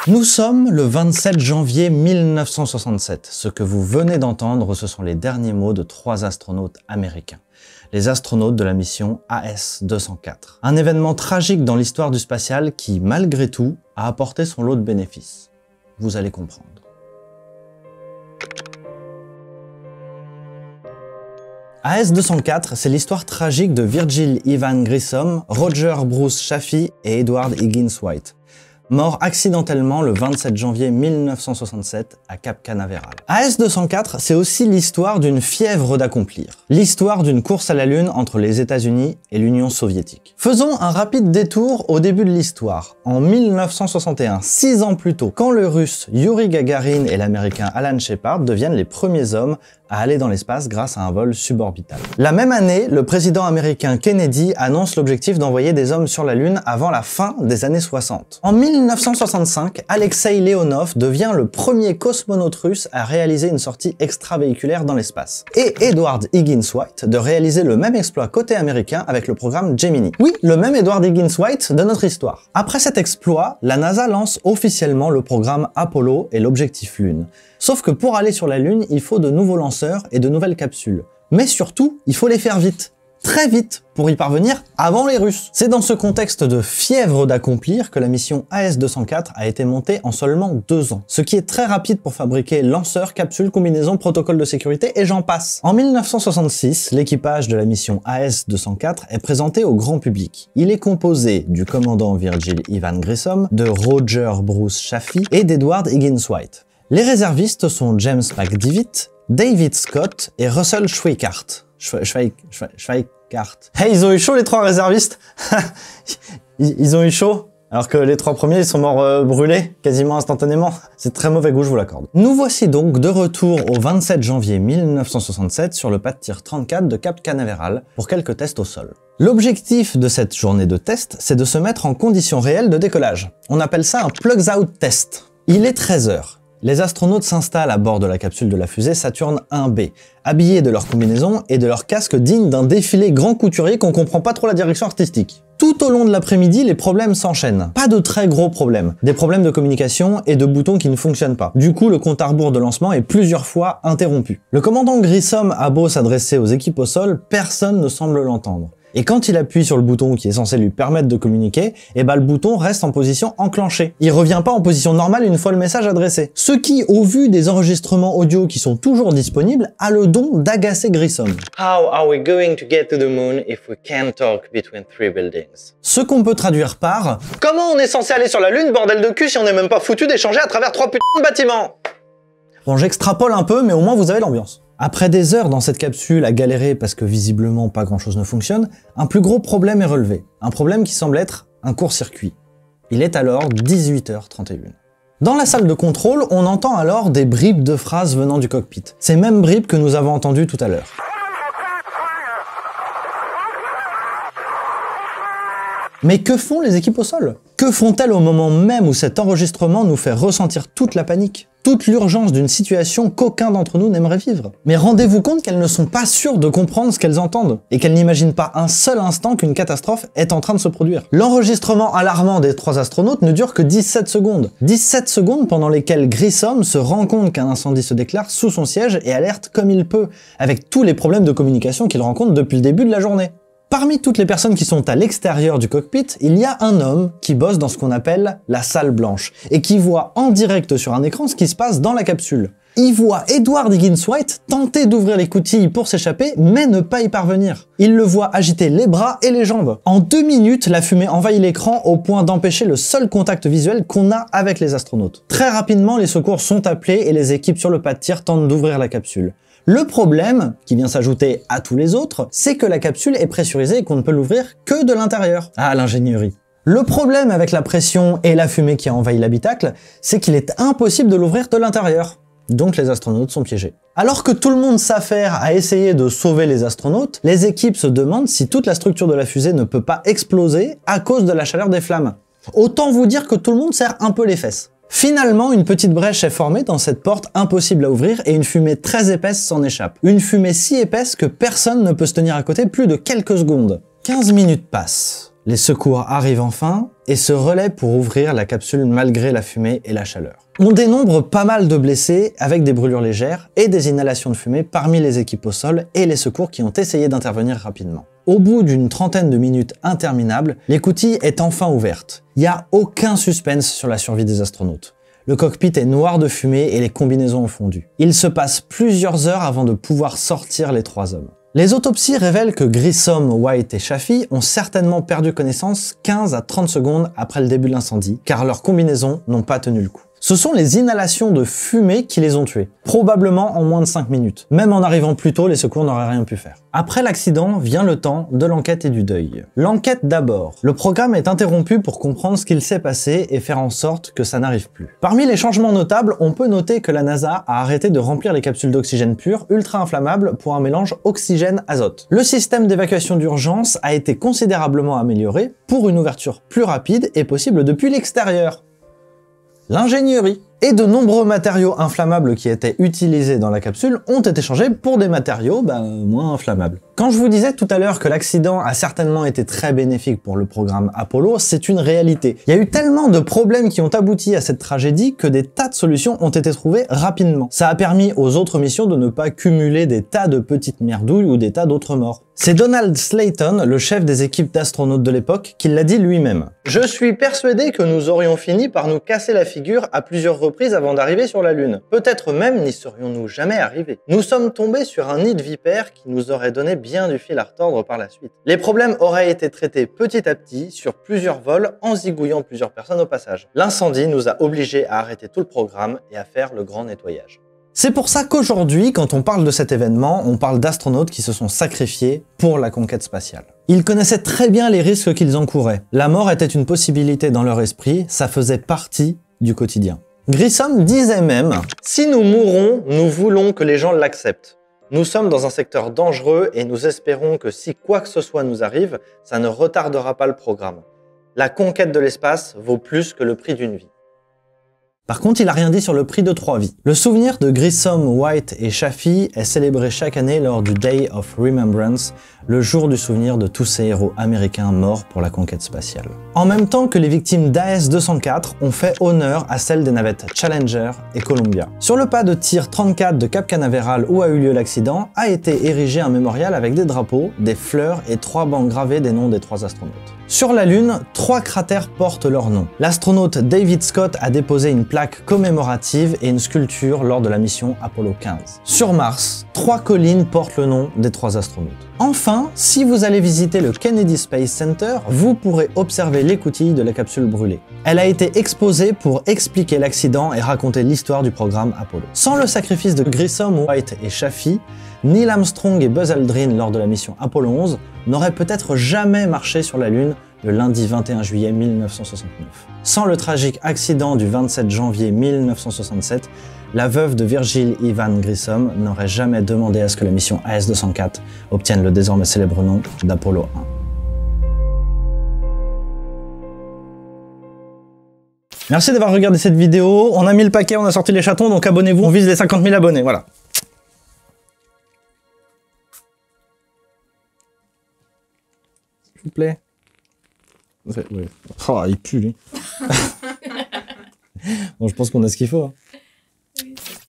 Nous sommes le 27 janvier 1967. Ce que vous venez d'entendre, ce sont les derniers mots de 3 astronautes américains. Les astronautes de la mission AS-204. Un événement tragique dans l'histoire du spatial qui, malgré tout, a apporté son lot de bénéfices. Vous allez comprendre. AS-204, c'est l'histoire tragique de Virgil Ivan Grissom, Roger Bruce Chaffee et Edward Higgins White, morts accidentellement le 27 janvier 1967 à Cap Canaveral. AS-204, c'est aussi l'histoire d'une fièvre d'accomplir. L'histoire d'une course à la Lune entre les États-Unis et l'Union soviétique. Faisons un rapide détour au début de l'histoire. En 1961, 6 ans plus tôt, quand le russe Yuri Gagarin et l'américain Alan Shepard deviennent les premiers hommes à aller dans l'espace grâce à un vol suborbital. La même année, le président américain Kennedy annonce l'objectif d'envoyer des hommes sur la Lune avant la fin des années 60. En 1965, Alexei Leonov devient le premier cosmonaute russe à réaliser une sortie extravéhiculaire dans l'espace. Et Edward Higgins White de réaliser le même exploit côté américain avec le programme Gemini. Oui, le même Edward Higgins White de notre histoire. Après cet exploit, la NASA lance officiellement le programme Apollo et l'objectif Lune. Sauf que pour aller sur la Lune, il faut de nouveaux lanceurs et de nouvelles capsules. Mais surtout, il faut les faire vite. Très vite, pour y parvenir avant les Russes. C'est dans ce contexte de fièvre d'accomplir que la mission AS-204 a été montée en seulement 2 ans. Ce qui est très rapide pour fabriquer lanceurs, capsules, combinaisons, protocoles de sécurité et j'en passe. En 1966, l'équipage de la mission AS-204 est présenté au grand public. Il est composé du commandant Virgil Ivan Grissom, de Roger Bruce Chaffee et d'Edward Higgins White. Les réservistes sont James McDivitt, David Scott et Russell Schweickart. Schweickart. Hey, ils ont eu chaud les 3 réservistes. Ils ont eu chaud, alors que les 3 premiers ils sont morts brûlés quasiment instantanément. C'est très mauvais goût, je vous l'accorde. Nous voici donc de retour au 27 janvier 1967 sur le pas de tir 34 de Cap Canaveral pour quelques tests au sol. L'objectif de cette journée de test, c'est de se mettre en conditions réelles de décollage. On appelle ça un plugs-out test. Il est 13 h. Les astronautes s'installent à bord de la capsule de la fusée Saturn 1B, habillés de leur combinaison et de leur casque digne d'un défilé grand couturier qu'on comprend pas trop la direction artistique. Tout au long de l'après-midi, les problèmes s'enchaînent. Pas de très gros problèmes. Des problèmes de communication et de boutons qui ne fonctionnent pas. Du coup, le compte à rebours de lancement est plusieurs fois interrompu. Le commandant Grissom a beau s'adresser aux équipes au sol, personne ne semble l'entendre. Et quand il appuie sur le bouton qui est censé lui permettre de communiquer, et le bouton reste en position enclenchée. Il revient pas en position normale une fois le message adressé. Ce qui, au vu des enregistrements audio qui sont toujours disponibles, a le don d'agacer Grissom. How are we going to get to the moon if we can't talk between 3 buildings? Ce qu'on peut traduire par comment on est censé aller sur la Lune, bordel de cul, si on n'est même pas foutu d'échanger à travers 3 putains de bâtiments? Bon, j'extrapole un peu, mais au moins vous avez l'ambiance. Après des heures dans cette capsule à galérer parce que visiblement pas grand chose ne fonctionne, un plus gros problème est relevé. Un problème qui semble être un court-circuit. Il est alors 18 h 31. Dans la salle de contrôle, on entend alors des bribes de phrases venant du cockpit. Ces mêmes bribes que nous avons entendues tout à l'heure. Mais que font les équipes au sol? Que font-elles au moment même où cet enregistrement nous fait ressentir toute la panique? Toute l'urgence d'une situation qu'aucun d'entre nous n'aimerait vivre. Mais rendez-vous compte qu'elles ne sont pas sûres de comprendre ce qu'elles entendent, et qu'elles n'imaginent pas un seul instant qu'une catastrophe est en train de se produire. L'enregistrement alarmant des 3 astronautes ne dure que 17 secondes. 17 secondes pendant lesquelles Grissom se rend compte qu'un incendie se déclare sous son siège et alerte comme il peut, avec tous les problèmes de communication qu'il rencontre depuis le début de la journée. Parmi toutes les personnes qui sont à l'extérieur du cockpit, il y a un homme qui bosse dans ce qu'on appelle la salle blanche et qui voit en direct sur un écran ce qui se passe dans la capsule. Il voit Edward Higgins White tenter d'ouvrir l'écoutille pour s'échapper, mais ne pas y parvenir. Il le voit agiter les bras et les jambes. En 2 minutes, la fumée envahit l'écran au point d'empêcher le seul contact visuel qu'on a avec les astronautes. Très rapidement, les secours sont appelés et les équipes sur le pas de tir tentent d'ouvrir la capsule. Le problème, qui vient s'ajouter à tous les autres, c'est que la capsule est pressurisée et qu'on ne peut l'ouvrir que de l'intérieur. Ah, l'ingénierie. Le problème avec la pression et la fumée qui a envahi l'habitacle, c'est qu'il est impossible de l'ouvrir de l'intérieur. Donc les astronautes sont piégés. Alors que tout le monde s'affaire à essayer de sauver les astronautes, les équipes se demandent si toute la structure de la fusée ne peut pas exploser à cause de la chaleur des flammes. Autant vous dire que tout le monde serre un peu les fesses. Finalement, une petite brèche est formée dans cette porte impossible à ouvrir et une fumée très épaisse s'en échappe. Une fumée si épaisse que personne ne peut se tenir à côté plus de quelques secondes. 15 minutes passent. Les secours arrivent enfin et se relaient pour ouvrir la capsule malgré la fumée et la chaleur. On dénombre pas mal de blessés avec des brûlures légères et des inhalations de fumée parmi les équipes au sol et les secours qui ont essayé d'intervenir rapidement. Au bout d'une trentaine de minutes interminables, l'écoutille est enfin ouverte. Il n'y a aucun suspense sur la survie des astronautes. Le cockpit est noir de fumée et les combinaisons ont fondu. Il se passe plusieurs heures avant de pouvoir sortir les 3 hommes. Les autopsies révèlent que Grissom, White et Chaffee ont certainement perdu connaissance 15 à 30 secondes après le début de l'incendie, car leurs combinaisons n'ont pas tenu le coup. Ce sont les inhalations de fumée qui les ont tués, probablement en moins de 5 minutes. Même en arrivant plus tôt, les secours n'auraient rien pu faire. Après l'accident, vient le temps de l'enquête et du deuil. L'enquête d'abord. Le programme est interrompu pour comprendre ce qu'il s'est passé et faire en sorte que ça n'arrive plus. Parmi les changements notables, on peut noter que la NASA a arrêté de remplir les capsules d'oxygène pur ultra inflammables pour un mélange oxygène-azote. Le système d'évacuation d'urgence a été considérablement amélioré pour une ouverture plus rapide et possible depuis l'extérieur. L'ingénierie. Et de nombreux matériaux inflammables qui étaient utilisés dans la capsule ont été changés pour des matériaux moins inflammables. Quand je vous disais tout à l'heure que l'accident a certainement été très bénéfique pour le programme Apollo, c'est une réalité. Il y a eu tellement de problèmes qui ont abouti à cette tragédie que des tas de solutions ont été trouvées rapidement. Ça a permis aux autres missions de ne pas cumuler des tas de petites merdouilles ou des tas d'autres morts. C'est Donald Slayton, le chef des équipes d'astronautes de l'époque, qui l'a dit lui-même. « Je suis persuadé que nous aurions fini par nous casser la figure à plusieurs reprises avant d'arriver sur la Lune. Peut-être même n'y serions-nous jamais arrivés. Nous sommes tombés sur un nid de vipères qui nous aurait donné bien du fil à retordre par la suite. Les problèmes auraient été traités petit à petit sur plusieurs vols en zigouillant plusieurs personnes au passage. L'incendie nous a obligés à arrêter tout le programme et à faire le grand nettoyage. » C'est pour ça qu'aujourd'hui, quand on parle de cet événement, on parle d'astronautes qui se sont sacrifiés pour la conquête spatiale. Ils connaissaient très bien les risques qu'ils encouraient. La mort était une possibilité dans leur esprit, ça faisait partie du quotidien. Grissom disait même « Si nous mourons, nous voulons que les gens l'acceptent. Nous sommes dans un secteur dangereux et nous espérons que si quoi que ce soit nous arrive, ça ne retardera pas le programme. La conquête de l'espace vaut plus que le prix d'une vie. » Par contre, il n'a rien dit sur le prix de 3 vies. Le souvenir de Grissom, White et Chaffee est célébré chaque année lors du Day of Remembrance, le jour du souvenir de tous ces héros américains morts pour la conquête spatiale. En même temps que les victimes d'AS-204 ont fait honneur à celles des navettes Challenger et Columbia. Sur le pas de tir 34 de Cap Canaveral où a eu lieu l'accident, a été érigé un mémorial avec des drapeaux, des fleurs et 3 bancs gravés des noms des 3 astronautes. Sur la Lune, 3 cratères portent leur nom. L'astronaute David Scott a déposé une plaque commémorative et une sculpture lors de la mission Apollo 15. Sur Mars, 3 collines portent le nom des 3 astronautes. Enfin, si vous allez visiter le Kennedy Space Center, vous pourrez observer l'écoutille de la capsule brûlée. Elle a été exposée pour expliquer l'accident et raconter l'histoire du programme Apollo. Sans le sacrifice de Grissom, White et Chaffee, Neil Armstrong et Buzz Aldrin lors de la mission Apollo 11 n'auraient peut-être jamais marché sur la Lune le lundi 21 juillet 1969. Sans le tragique accident du 27 janvier 1967, la veuve de Virgil Ivan Grissom n'aurait jamais demandé à ce que la mission AS-204 obtienne le désormais célèbre nom d'Apollo 1. Merci d'avoir regardé cette vidéo. On a mis le paquet, on a sorti les chatons, donc abonnez-vous, on vise les 50 000 abonnés, voilà. S'il vous plaît. Ouais. Oh, il pue, lui. Bon, je pense qu'on a ce qu'il faut. Hein.